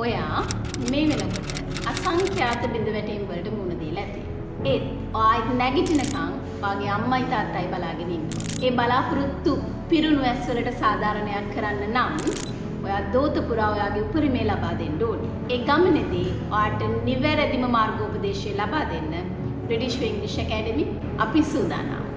ඔයා මේ වෙනකොට අසංඛ්‍යාත බිඳවැටීම් වලට මුහුණ දීලා ඇති. ඒත් ආයෙත් නැගිටිනකන් වාගේ අම්මයි තාත්තයි බලාගෙන ඉන්නවා. ඒ බලාපොරොත්තු පිරුණු ඇස් වලට සාධාරණයක් කරන්න නම් ඔයා දෝත පුරා ඔයාගේ උපරිමය ලබා දෙන්න ඕනේ. ඒ ගමනේදී ඔයාට නිවැරදිම මාර්ගෝපදේශය ලබා දෙන්න බ්‍රිටිෂ් ඉංග්‍රීසි ඇකඩමි අපි සූදානම්.